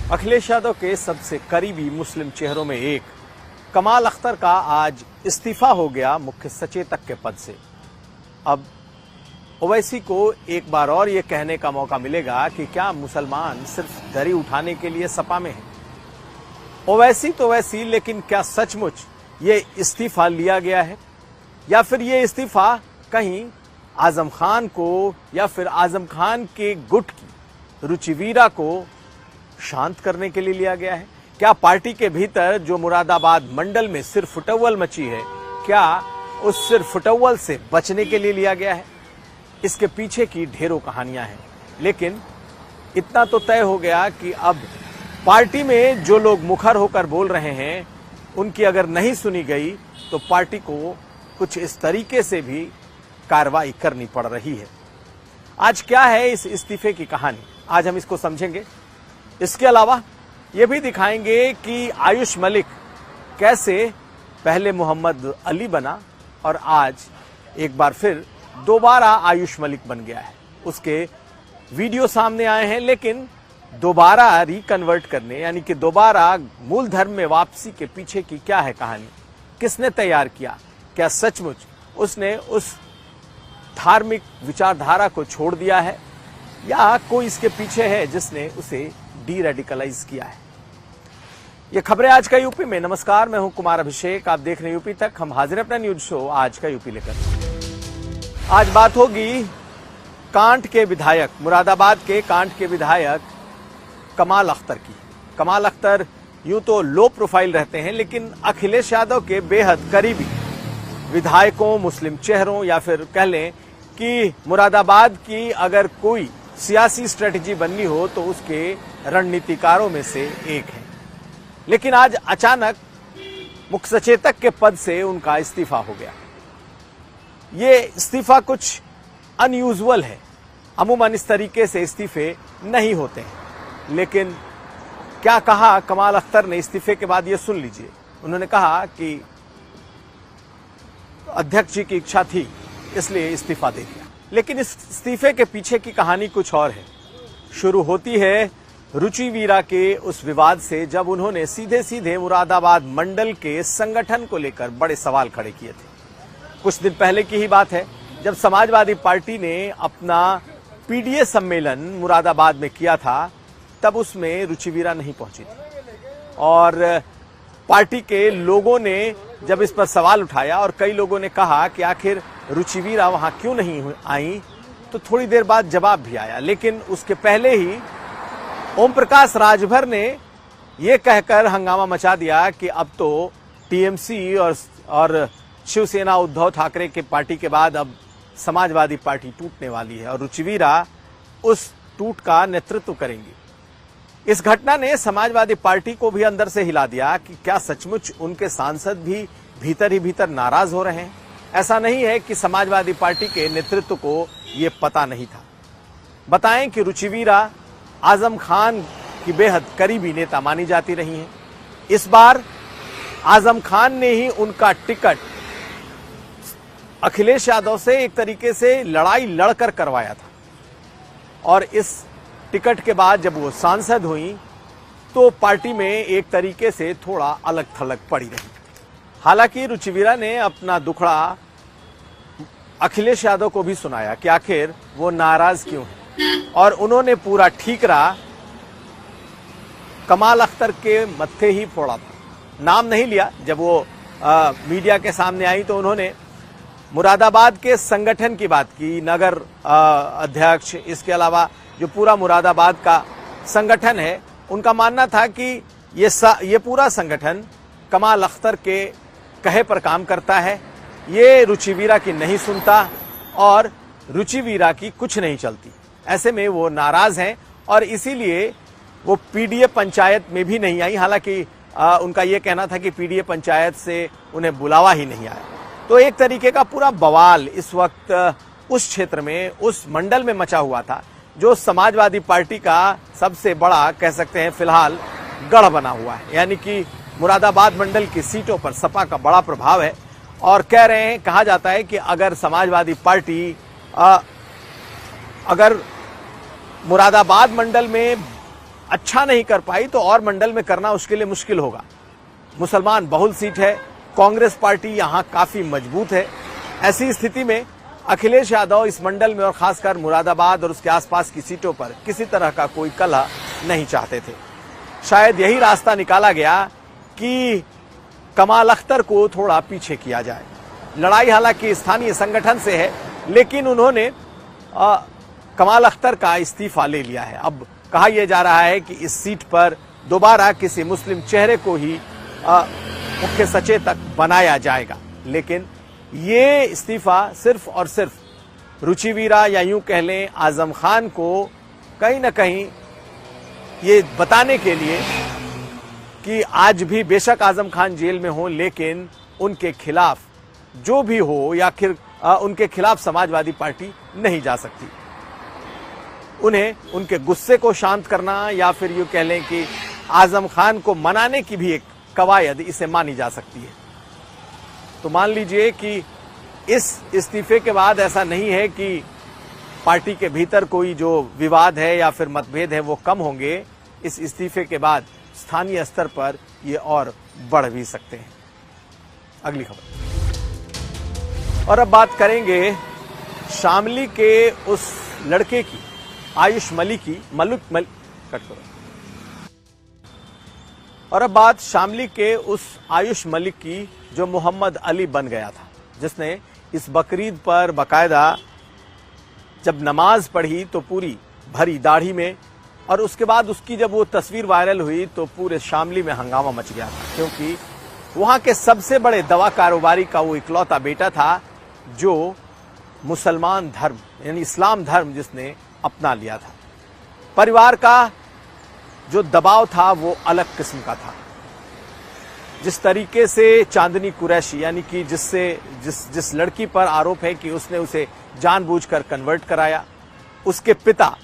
अखिलेश यादव के सबसे करीबी मुस्लिम चेहरों में एक कमाल अख्तर का आज इस्तीफा हो गया मुख्य सचेतक के पद से। अब ओवैसी को एक बार और ये कहने का मौका मिलेगा कि क्या मुसलमान सिर्फ दरी उठाने के लिए सपा में हैं। ओवैसी तो वैसी, लेकिन क्या सचमुच ये इस्तीफा लिया गया है या फिर ये इस्तीफा कहीं आजम खान को या फिर आजम खान के गुट की रुचिवीरा को शांत करने के लिए लिया गया है? क्या पार्टी के भीतर जो मुरादाबाद मंडल में सिर फुटव्वल मची है, क्या उस सिर फुटव्वल से बचने के लिए लिया गया है? इसके पीछे की ढेरों कहानियां हैं, लेकिन इतना तो तय हो गया कि अब पार्टी में जो लोग मुखर होकर बोल रहे हैं उनकी अगर नहीं सुनी गई तो पार्टी को कुछ इस तरीके से भी कार्रवाई करनी पड़ रही है। आज क्या है इस इस्तीफे की कहानी, आज हम इसको समझेंगे। इसके अलावा ये भी दिखाएंगे कि आयुष मलिक कैसे पहले मोहम्मद अली बना और आज एक बार फिर दोबारा आयुष मलिक बन गया है। उसके वीडियो सामने आए हैं, लेकिन दोबारा रिकन्वर्ट करने यानी कि दोबारा मूल धर्म में वापसी के पीछे की क्या है कहानी, किसने तैयार किया? क्या सचमुच उसने उस धार्मिक विचारधारा को छोड़ दिया है या कोई इसके पीछे है जिसने उसे डी रेडिकलाइज किया है? ये खबरें आज का यूपी में। नमस्कार, मैं हूं कुमार अभिषेक, आप देख रहे हैं यूपी तक। हम हाजिर हैं अपना न्यूज शो आज का यूपी लेकर। आज बात होगी कांट के विधायक, मुरादाबाद के कांट के विधायक कमाल अख्तर की। कमाल अख्तर यूं तो लो प्रोफाइल रहते हैं, लेकिन अखिलेश यादव के बेहद करीबी विधायकों, मुस्लिम चेहरों या फिर कह लें कि मुरादाबाद की अगर कोई सियासी स्ट्रेटजी बननी हो तो उसके रणनीतिकारों में से एक है। लेकिन आज अचानक मुख्य सचेतक के पद से उनका इस्तीफा हो गया। ये इस्तीफा कुछ अनयूजुअल है, अमूमन इस तरीके से इस्तीफे नहीं होते हैं। लेकिन क्या कहा कमाल अख्तर ने इस्तीफे के बाद, ये सुन लीजिए। उन्होंने कहा कि अध्यक्ष जी की इच्छा थी इसलिए इस्तीफा दे दिया। लेकिन इस इस्तीफे के पीछे की कहानी कुछ और है। शुरू होती है रुचिवीरा के उस विवाद से, जब उन्होंने सीधे सीधे मुरादाबाद मंडल के संगठन को लेकर बड़े सवाल खड़े किए थे। कुछ दिन पहले की ही बात है, जब समाजवादी पार्टी ने अपना पीडीए सम्मेलन मुरादाबाद में किया था, तब उसमें रुचिवीरा नहीं पहुंची थी और पार्टी के लोगों ने जब इस पर सवाल उठाया और कई लोगों ने कहा कि आखिर रुचिवीरा वहां क्यों नहीं आई, तो थोड़ी देर बाद जवाब भी आया। लेकिन उसके पहले ही ओम प्रकाश राजभर ने यह कहकर हंगामा मचा दिया कि अब तो टीएमसी और शिवसेना उद्धव ठाकरे के पार्टी के बाद अब समाजवादी पार्टी टूटने वाली है और रुचिवीरा उस टूट का नेतृत्व करेंगी। इस घटना ने समाजवादी पार्टी को भी अंदर से हिला दिया कि क्या सचमुच उनके सांसद भी भीतर ही भीतर नाराज हो रहे हैं? ऐसा नहीं है कि समाजवादी पार्टी के नेतृत्व को यह पता नहीं था। बताएं कि रुचिवीरा आजम खान की बेहद करीबी नेता मानी जाती रही हैं। इस बार आजम खान ने ही उनका टिकट अखिलेश यादव से एक तरीके से लड़ाई लड़कर करवाया था और इस टिकट के बाद जब वो सांसद हुई तो पार्टी में एक तरीके से थोड़ा अलग थलग पड़ी रही। हालांकि रुचिवीरा ने अपना दुखड़ा अखिलेश यादव को भी सुनाया कि आखिर वो नाराज क्यों है, और उन्होंने पूरा ठीकरा कमाल अख्तर के मत्थे ही फोड़ा था। नाम नहीं लिया। जब वो मीडिया के सामने आई तो उन्होंने मुरादाबाद के संगठन की बात की, नगर अध्यक्ष, इसके अलावा जो पूरा मुरादाबाद का संगठन है, उनका मानना था कि ये पूरा संगठन कमाल अख्तर के कहे पर काम करता है, ये रुचिवीरा की नहीं सुनता और रुचिवीरा की कुछ नहीं चलती। ऐसे में वो नाराज हैं और इसीलिए वो पीडीए पंचायत में भी नहीं आई। हालांकि उनका ये कहना था कि पीडीए पंचायत से उन्हें बुलावा ही नहीं आया। तो एक तरीके का पूरा बवाल इस वक्त उस क्षेत्र में, उस मंडल में मचा हुआ था, जो समाजवादी पार्टी का सबसे बड़ा कह सकते हैं फिलहाल गढ़ बना हुआ है। यानी कि मुरादाबाद मंडल की सीटों पर सपा का बड़ा प्रभाव है और कह रहे हैं, कहा जाता है कि अगर समाजवादी पार्टी अगर मुरादाबाद मंडल में अच्छा नहीं कर पाई तो और मंडल में करना उसके लिए मुश्किल होगा। मुसलमान बहुल सीट है, कांग्रेस पार्टी यहां काफी मजबूत है। ऐसी स्थिति में अखिलेश यादव इस मंडल में और खासकर मुरादाबाद और उसके आसपास की सीटों पर किसी तरह का कोई कलह नहीं चाहते थे। शायद यही रास्ता निकाला गया कि कमाल अख्तर को थोड़ा पीछे किया जाए। लड़ाई हालांकि स्थानीय संगठन से है, लेकिन उन्होंने कमाल अख्तर का इस्तीफा ले लिया है। अब कहा यह जा रहा है कि इस सीट पर दोबारा किसी मुस्लिम चेहरे को ही मुख्य सचेतक बनाया जाएगा। लेकिन ये इस्तीफा सिर्फ और सिर्फ रुचिवीरा या यूं कह लें आजम खान को कहीं ना कहीं ये बताने के लिए कि आज भी बेशक आजम खान जेल में हो, लेकिन उनके खिलाफ जो भी हो या फिर उनके खिलाफ समाजवादी पार्टी नहीं जा सकती। उन्हें उनके गुस्से को शांत करना या फिर यूं कह लें कि आजम खान को मनाने की भी एक कवायद इसे मानी जा सकती है। तो मान लीजिए कि इस इस्तीफे के बाद ऐसा नहीं है कि पार्टी के भीतर कोई जो विवाद है या फिर मतभेद है वो कम होंगे। इस इस्तीफे के बाद स्थानीय स्तर पर ये और बढ़ भी सकते हैं। अगली खबर। और अब बात करेंगे शामली के उस लड़के की, आयुष मलिक की, और अब बात शामली के उस आयुष मलिक की जो मोहम्मद अली बन गया था, जिसने इस बकरीद पर बाकायदा जब नमाज पढ़ी तो पूरी भरी दाढ़ी में, और उसके बाद उसकी जब वो तस्वीर वायरल हुई तो पूरे शामली में हंगामा मच गया था, क्योंकि वहां के सबसे बड़े दवा कारोबारी का वो इकलौता बेटा था जो मुसलमान धर्म यानी इस्लाम धर्म जिसने अपना लिया था। परिवार का जो दबाव था वो अलग किस्म का था। जिस तरीके से चांदनी कुरैशी यानी कि जिस लड़की पर आरोप है कि उसने उसे जानबूझकर कन्वर्ट कराया, उसके पिता,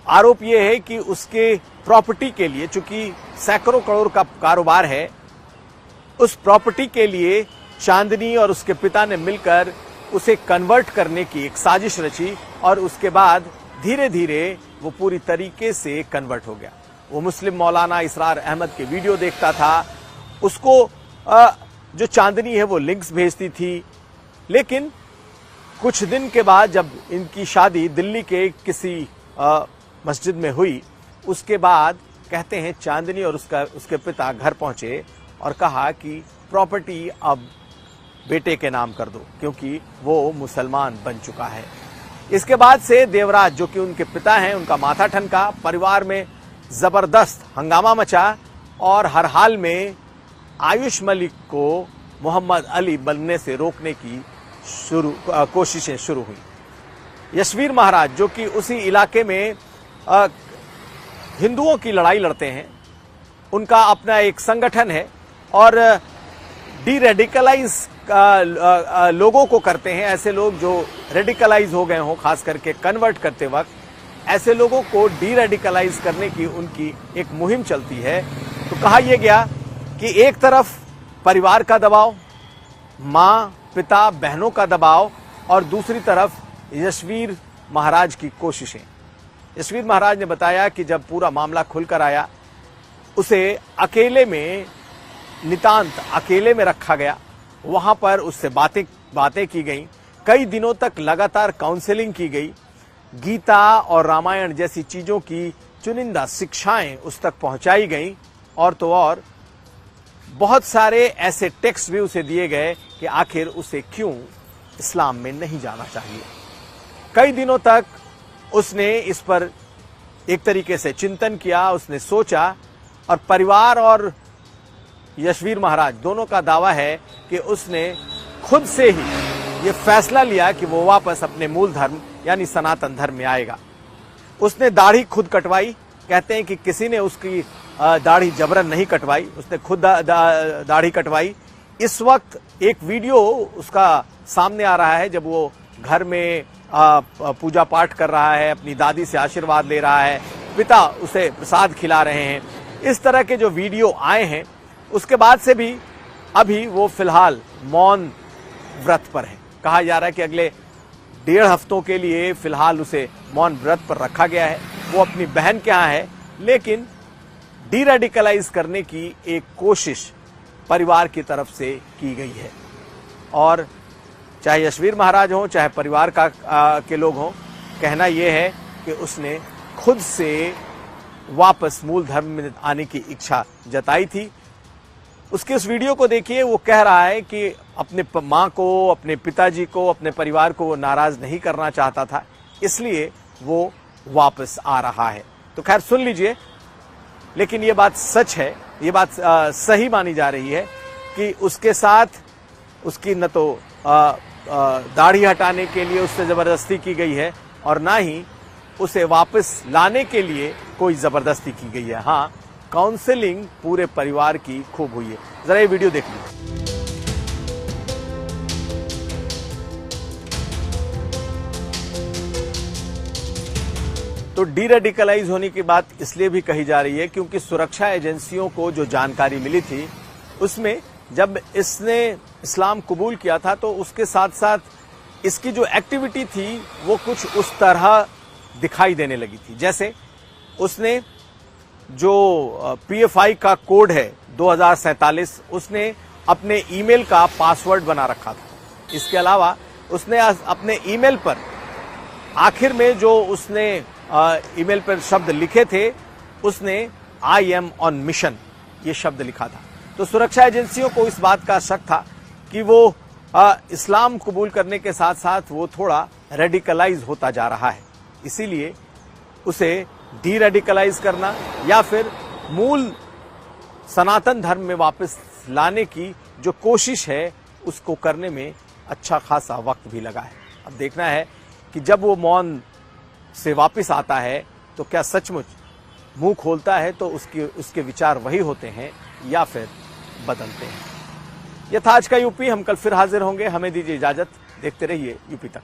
आरोप यह है कि उसके प्रॉपर्टी के लिए, चूंकि सैकड़ों करोड़ का कारोबार है, उस प्रॉपर्टी के लिए चांदनी और उसके पिता ने मिलकर उसे कन्वर्ट करने की एक साजिश रची और उसके बाद धीरे धीरे वो पूरी तरीके से कन्वर्ट हो गया। वो मुस्लिम मौलाना इसरार अहमद के वीडियो देखता था, उसको जो चांदनी है वो लिंक्स भेजती थी। लेकिन कुछ दिन के बाद जब इनकी शादी दिल्ली के किसी मस्जिद में हुई, उसके बाद कहते हैं चांदनी और उसके पिता घर पहुंचे और कहा कि प्रॉपर्टी अब बेटे के नाम कर दो क्योंकि वो मुसलमान बन चुका है। इसके बाद से देवराज जो कि उनके पिता हैं, उनका माथा ठनका, परिवार में जबरदस्त हंगामा मचा और हर हाल में आयुष मलिक को मोहम्मद अली बनने से रोकने की कोशिशें शुरू हुई। यशवीर महाराज जो कि उसी इलाके में हिंदुओं की लड़ाई लड़ते हैं, उनका अपना एक संगठन है और डी रेडिकलाइज लोगों को करते हैं। ऐसे लोग जो रेडिकलाइज हो गए हों, खास करके कन्वर्ट करते वक्त, ऐसे लोगों को डी रेडिकलाइज करने की उनकी एक मुहिम चलती है। तो कहा यह गया कि एक तरफ परिवार का दबाव, माँ पिता बहनों का दबाव, और दूसरी तरफ यशवीर महाराज की कोशिशें। यशवीर महाराज ने बताया कि जब पूरा मामला खुलकर आया, उसे अकेले में, नितांत अकेले में रखा गया। वहां पर उससे बातें की गई, कई दिनों तक लगातार काउंसलिंग की गई। गीता और रामायण जैसी चीजों की चुनिंदा शिक्षाएं उस तक पहुंचाई गई, और तो और बहुत सारे ऐसे टेक्स्ट भी उसे दिए गए कि आखिर उसे क्यों इस्लाम में नहीं जाना चाहिए। कई दिनों तक उसने इस पर एक तरीके से चिंतन किया, उसने सोचा, और परिवार और यशवीर महाराज दोनों का दावा है कि उसने खुद से ही ये फैसला लिया कि वो वापस अपने मूल धर्म यानी सनातन धर्म में आएगा। उसने दाढ़ी खुद कटवाई, कहते हैं कि किसी ने उसकी दाढ़ी जबरन नहीं कटवाई, उसने खुद दाढ़ी कटवाई। इस वक्त एक वीडियो उसका सामने आ रहा है जब वो घर में पूजा पाठ कर रहा है, अपनी दादी से आशीर्वाद ले रहा है, पिता उसे प्रसाद खिला रहे हैं। इस तरह के जो वीडियो आए हैं, उसके बाद से भी अभी वो फिलहाल मौन व्रत पर है। कहा जा रहा है कि अगले 1.5 हफ्तों के लिए फिलहाल उसे मौन व्रत पर रखा गया है। वो अपनी बहन के यहाँ है, लेकिन डीरेडिकलाइज करने की एक कोशिश परिवार की तरफ से की गई है। और चाहे यशवीर महाराज हों, चाहे परिवार के लोग हों, कहना यह है कि उसने खुद से वापस मूल धर्म में आने की इच्छा जताई थी। उसके उस वीडियो को देखिए, वो कह रहा है कि अपने माँ को, अपने पिताजी को, अपने परिवार को वो नाराज नहीं करना चाहता था, इसलिए वो वापस आ रहा है। तो खैर सुन लीजिए, लेकिन ये बात सच है, ये बात सही मानी जा रही है कि उसके साथ उसकी न तो दाढ़ी हटाने के लिए उससे जबरदस्ती की गई है और ना ही उसे वापस लाने के लिए कोई जबरदस्ती की गई है। हाँ, काउंसलिंग पूरे परिवार की खूब हुई है। जरा ये वीडियो देख लीजिए। तो डीरेडिकलाइज होने की बात इसलिए भी कही जा रही है क्योंकि सुरक्षा एजेंसियों को जो जानकारी मिली थी, उसमें जब इसने इस्लाम कबूल किया था तो उसके साथ साथ इसकी जो एक्टिविटी थी वो कुछ उस तरह दिखाई देने लगी थी, जैसे उसने जो PFI का कोड है 2047, उसने अपने ईमेल का पासवर्ड बना रखा था। इसके अलावा उसने अपने ईमेल पर आखिर में जो उसने ईमेल पर शब्द लिखे थे, उसने आई एम ऑन मिशन ये शब्द लिखा था। तो सुरक्षा एजेंसियों को इस बात का शक था कि वो इस्लाम कबूल करने के साथ साथ वो थोड़ा रेडिकलाइज होता जा रहा है, इसीलिए उसे डीरेडिकलाइज करना या फिर मूल सनातन धर्म में वापस लाने की जो कोशिश है उसको करने में अच्छा खासा वक्त भी लगा है। अब देखना है कि जब वो मौन से वापस आता है तो क्या सचमुच मुंह खोलता है तो उसके विचार वही होते हैं या फिर बदलते हैं। यह था आज का यूपी। हम कल फिर हाजिर होंगे। हमें दीजिए इजाजत। देखते रहिए यूपी तक।